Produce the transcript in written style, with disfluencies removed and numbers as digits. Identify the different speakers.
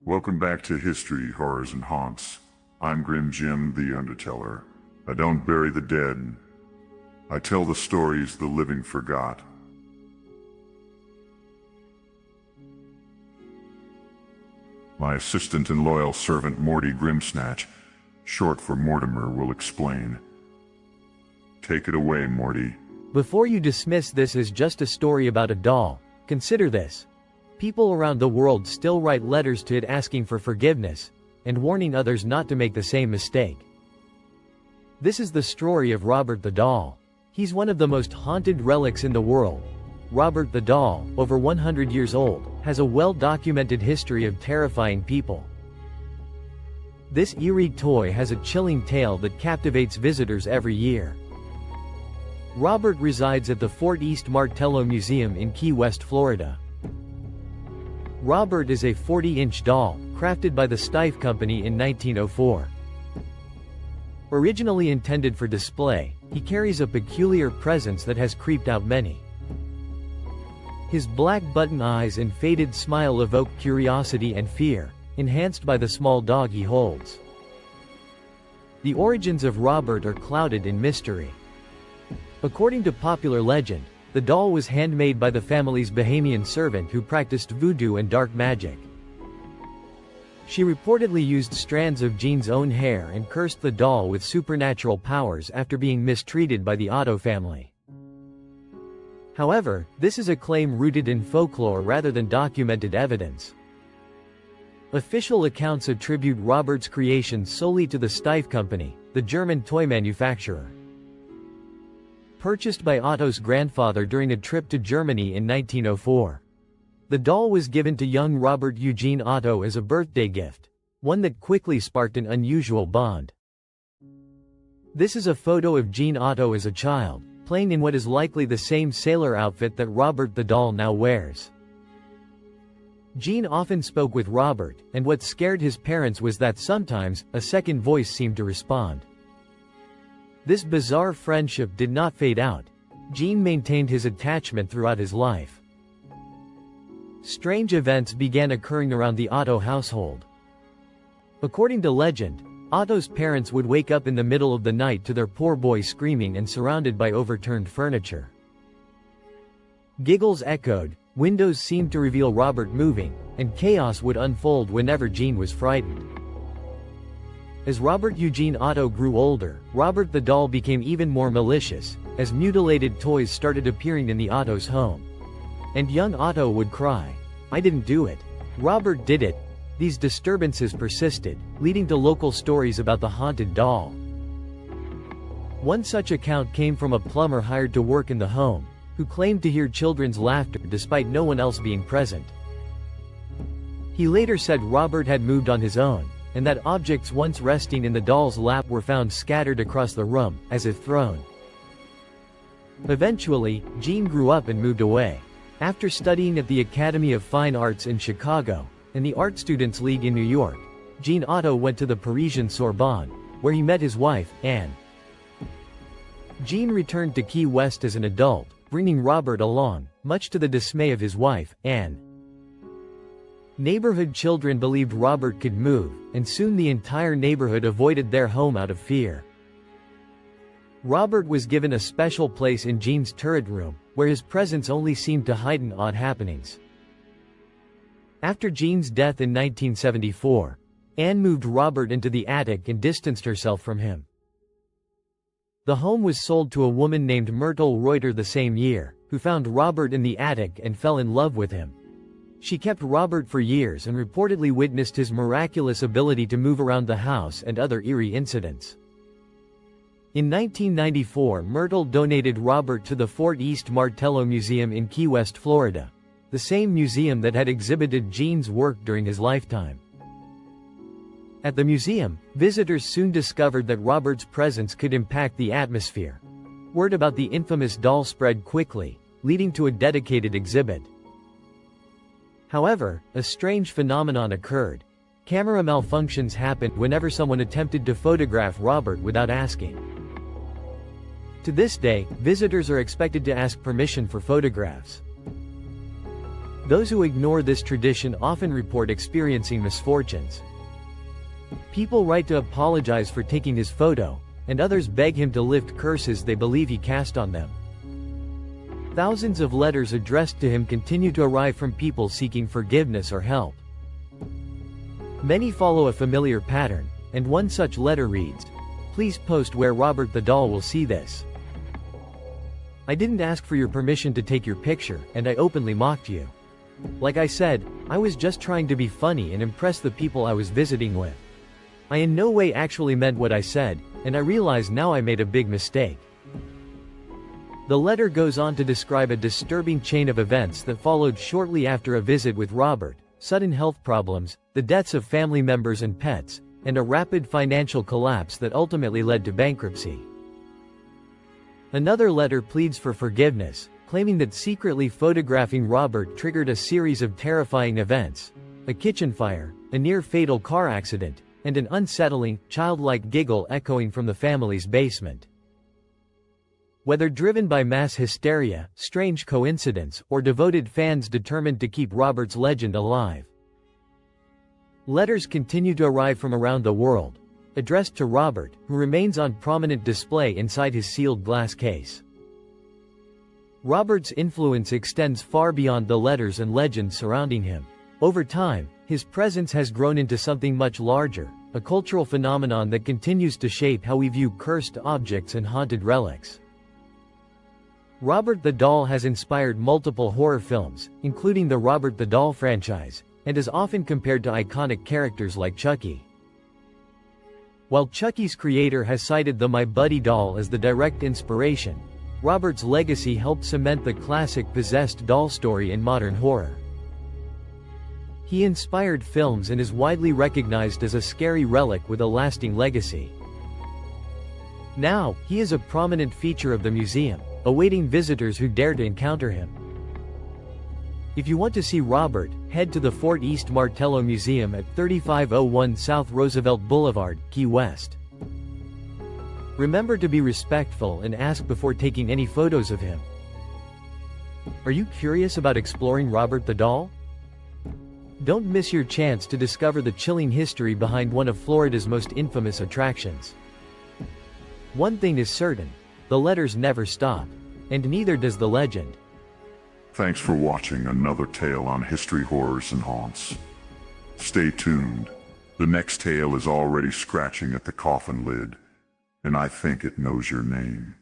Speaker 1: Welcome back to History, Horrors, and Haunts. I'm Grim Jim, the Underteller. I don't bury the dead. I tell the stories the living forgot. My assistant and loyal servant Morty Grimsnatch, short for Mortimer, will explain. Take it away, Morty.
Speaker 2: Before you dismiss this as just a story about a doll, consider this. People around the world still write letters to it asking for forgiveness, and warning others not to make the same mistake. This is the story of Robert the Doll. He's one of the most haunted relics in the world. Robert the Doll, over 100 years old, has a well-documented history of terrifying people. This eerie toy has a chilling tale that captivates visitors every year. Robert resides at the Fort East Martello Museum in Key West, Florida. Robert is a 40-inch doll, crafted by the Steiff Company in 1904. Originally intended for display, he carries a peculiar presence that has creeped out many. His black button eyes and faded smile evoke curiosity and fear, enhanced by the small dog he holds. The origins of Robert are clouded in mystery. According to popular legend, the doll was handmade by the family's Bahamian servant who practiced voodoo and dark magic. She reportedly used strands of Jean's own hair and cursed the doll with supernatural powers after being mistreated by the Otto family. However, this is a claim rooted in folklore rather than documented evidence. Official accounts attribute Robert's creation solely to the Steiff Company, the German toy manufacturer. Purchased by Otto's grandfather during a trip to Germany in 1904. The doll was given to young Robert Eugene Otto as a birthday gift, one that quickly sparked an unusual bond. This is a photo of Jean Otto as a child, playing in what is likely the same sailor outfit that Robert the doll now wears. Jean often spoke with Robert, and what scared his parents was that sometimes, a second voice seemed to respond. This bizarre friendship did not fade out. Jean maintained his attachment throughout his life. Strange events began occurring around the Otto household. According to legend, Otto's parents would wake up in the middle of the night to their poor boy screaming and surrounded by overturned furniture. Giggles echoed, windows seemed to reveal Robert moving, and chaos would unfold whenever Jean was frightened. As Robert Eugene Otto grew older, Robert the doll became even more malicious, as mutilated toys started appearing in the Otto's home. And young Otto would cry, "I didn't do it. Robert did it." These disturbances persisted, leading to local stories about the haunted doll. One such account came from a plumber hired to work in the home, who claimed to hear children's laughter despite no one else being present. He later said Robert had moved on his own, and that objects once resting in the doll's lap were found scattered across the room, as if thrown. Eventually, Jean grew up and moved away. After studying at the Academy of Fine Arts in Chicago, and the Art Students League in New York, Jean Otto went to the Parisian Sorbonne, where he met his wife, Anne. Jean returned to Key West as an adult, bringing Robert along, much to the dismay of his wife, Anne. Neighborhood children believed Robert could move, and soon the entire neighborhood avoided their home out of fear. Robert was given a special place in Jean's turret room, where his presence only seemed to heighten odd happenings. After Jean's death in 1974, Anne moved Robert into the attic and distanced herself from him. The home was sold to a woman named Myrtle Reuter the same year, who found Robert in the attic and fell in love with him. She kept Robert for years and reportedly witnessed his miraculous ability to move around the house and other eerie incidents. In 1994, Myrtle donated Robert to the Fort East Martello Museum in Key West, Florida, the same museum that had exhibited Jean's work during his lifetime. At the museum, visitors soon discovered that Robert's presence could impact the atmosphere. Word about the infamous doll spread quickly, leading to a dedicated exhibit. However, a strange phenomenon occurred. Camera malfunctions happened whenever someone attempted to photograph Robert without asking. To this day, visitors are expected to ask permission for photographs. Those who ignore this tradition often report experiencing misfortunes. People write to apologize for taking his photo, and others beg him to lift curses they believe he cast on them. Thousands of letters addressed to him continue to arrive from people seeking forgiveness or help. Many follow a familiar pattern, and one such letter reads, "Please post where Robert the doll will see this. I didn't ask for your permission to take your picture, and I openly mocked you. Like I said, I was just trying to be funny and impress the people I was visiting with. I in no way actually meant what I said, and I realize now I made a big mistake." The letter goes on to describe a disturbing chain of events that followed shortly after a visit with Robert: sudden health problems, the deaths of family members and pets, and a rapid financial collapse that ultimately led to bankruptcy. Another letter pleads for forgiveness, claiming that secretly photographing Robert triggered a series of terrifying events: a kitchen fire, a near-fatal car accident, and an unsettling, childlike giggle echoing from the family's basement. Whether driven by mass hysteria, strange coincidence, or devoted fans determined to keep Robert's legend alive, letters continue to arrive from around the world, addressed to Robert, who remains on prominent display inside his sealed glass case. Robert's influence extends far beyond the letters and legends surrounding him. Over time, his presence has grown into something much larger, a cultural phenomenon that continues to shape how we view cursed objects and haunted relics. Robert the Doll has inspired multiple horror films, including the Robert the Doll franchise, and is often compared to iconic characters like Chucky. While Chucky's creator has cited the My Buddy doll as the direct inspiration, Robert's legacy helped cement the classic possessed doll story in modern horror. He inspired films and is widely recognized as a scary relic with a lasting legacy. Now, he is a prominent feature of the museum, awaiting visitors who dare to encounter him. If you want to see Robert, head to the Fort East Martello Museum at 3501 South Roosevelt Boulevard, Key West. Remember to be respectful and ask before taking any photos of him. Are you curious about exploring Robert the Doll? Don't miss your chance to discover the chilling history behind one of Florida's most infamous attractions. One thing is certain: the letters never stop, and neither does the legend.
Speaker 1: Thanks for watching another tale on History, Horrors, and Haunts. Stay tuned. The next tale is already scratching at the coffin lid, and I think it knows your name.